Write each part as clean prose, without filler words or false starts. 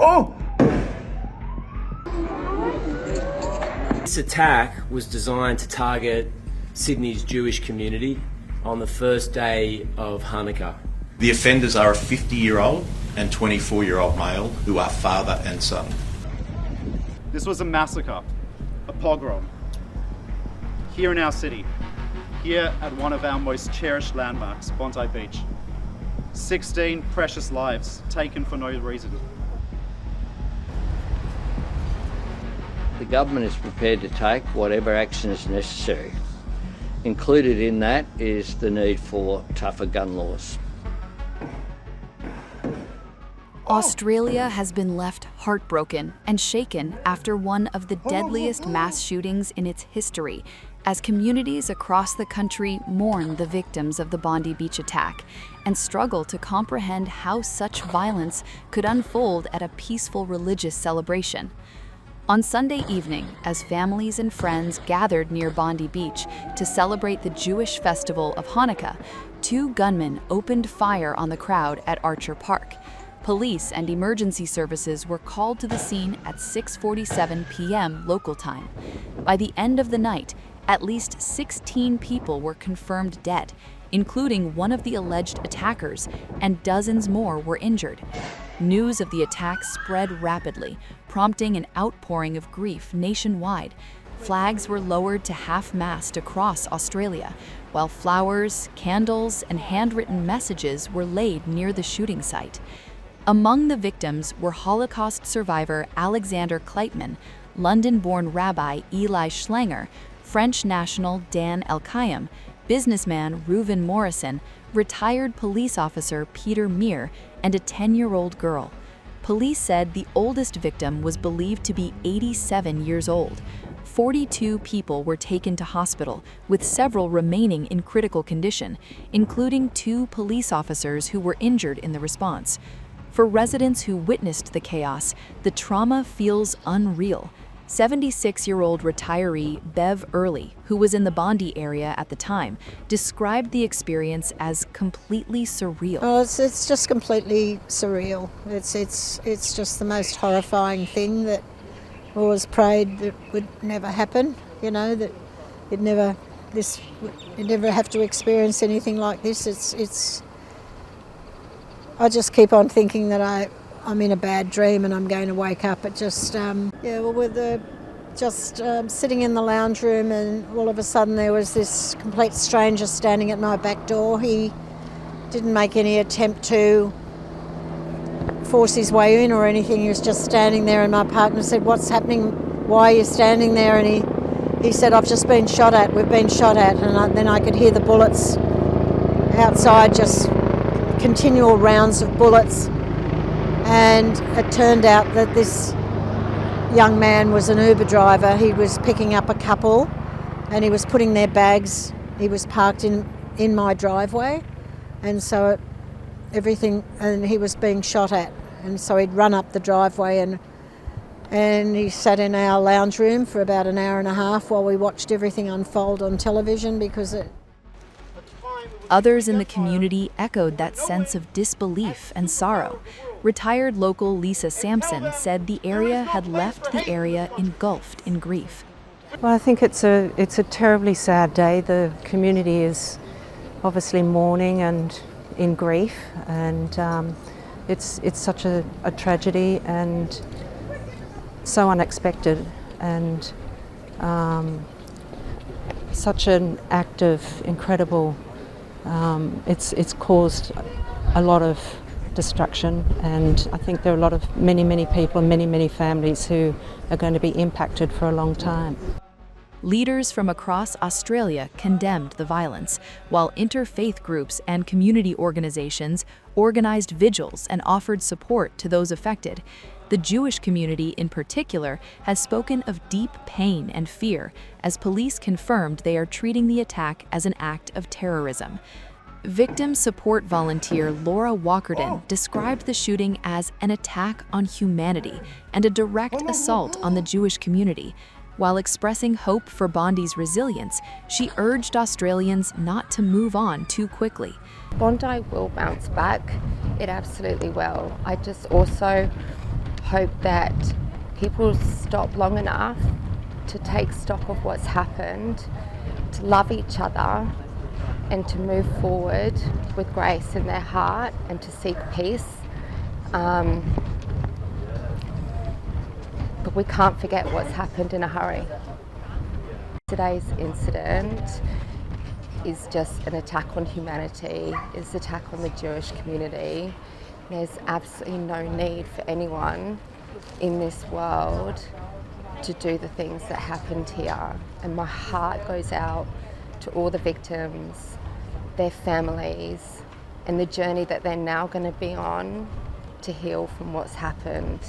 Oh! This attack was designed to target Sydney's Jewish community on the first day of Hanukkah. The offenders are a 50-year-old and 24-year-old male who are father and son. This was a massacre, a pogrom, here in our city, here at one of our most cherished landmarks, Bondi Beach. 16 precious lives taken for no reason. The government is prepared to take whatever action is necessary. Included in that is the need for tougher gun laws. Australia has been left heartbroken and shaken after one of the deadliest mass shootings in its history, as communities across the country mourn the victims of the Bondi Beach attack and struggle to comprehend how such violence could unfold at a peaceful religious celebration. On Sunday evening, as families and friends gathered near Bondi Beach to celebrate the Jewish festival of Hanukkah, 2 gunmen opened fire on the crowd at Archer Park. Police and emergency services were called to the scene at 6:47 p.m. local time. By the end of the night, at least 16 people were confirmed dead, including one of the alleged attackers, and dozens more were injured. News of the attack spread rapidly, prompting an outpouring of grief nationwide. Flags were lowered to half-mast across Australia, while flowers, candles, and handwritten messages were laid near the shooting site. Among the victims were Holocaust survivor Alexander Kleitman, London-born Rabbi Eli Schlanger, French national Dan El-Kayem, businessman Reuven Morrison, retired police officer Peter Meir, and a 10-year-old girl. Police said the oldest victim was believed to be 87 years old. 42 people were taken to hospital, with several remaining in critical condition, including 2 police officers who were injured in the response. For residents who witnessed the chaos, the trauma feels unreal. 76-year-old retiree Bev Early, who was in the Bondi area at the time, described the experience as completely surreal. Oh, it's just completely surreal. It's just the most horrifying thing that always prayed that would never happen. You know, that you'd never have to experience anything like this. I just keep on thinking that I'm in a bad dream and I'm going to wake up. It just, we're sitting in the lounge room, and all of a sudden there was this complete stranger standing at my back door. He didn't make any attempt to force his way in or anything. He was just standing there, and my partner said, "What's happening? Why are you standing there?" And he said, "I've just been shot at. We've been shot at." And then I could hear the bullets outside, just continual rounds of bullets. And it turned out that this young man was an Uber driver. He was picking up a couple and he was putting their bags. He was parked in my driveway, and so and he was being shot at. And so he'd run up the driveway and he sat in our lounge room for about an hour and a half while we watched everything unfold on television, because Others in the community echoed that sense of disbelief and sorrow. Retired local Lisa Sampson said the area had left the area engulfed in grief. Well, I think it's a terribly sad day. The community is obviously mourning and in grief, and it's such a tragedy and so unexpected, and such an act of incredible. It's caused a lot of destruction, and I think there are a lot of many people, many families who are going to be impacted for a long time. Leaders from across Australia condemned the violence, while interfaith groups and community organizations organized vigils and offered support to those affected. The Jewish community in particular has spoken of deep pain and fear, as police confirmed they are treating the attack as an act of terrorism. Victim support volunteer Laura Walkerton described the shooting as an attack on humanity and a direct assault on the Jewish community. While expressing hope for Bondi's resilience, she urged Australians not to move on too quickly. Bondi will bounce back. It absolutely will. I just also hope that people stop long enough to take stock of what's happened, to love each other, and to move forward with grace in their heart and to seek peace. But we can't forget what's happened in a hurry. Today's incident is just an attack on humanity, it's an attack on the Jewish community. There's absolutely no need for anyone in this world to do the things that happened here. And my heart goes out to all the victims, their families, and the journey that they're now going to be on to heal from what's happened.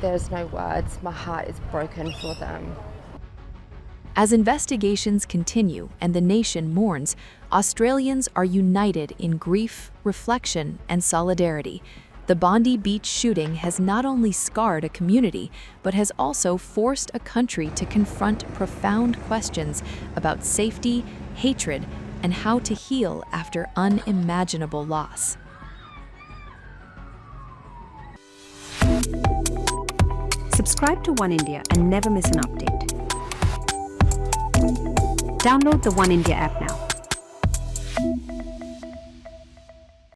There's no words. My heart is broken for them. As investigations continue and the nation mourns, Australians are united in grief, reflection, and solidarity. The Bondi Beach shooting has not only scarred a community, but has also forced a country to confront profound questions about safety, hatred, and how to heal after unimaginable loss. Subscribe to One India and never miss an update. Download the One India app now.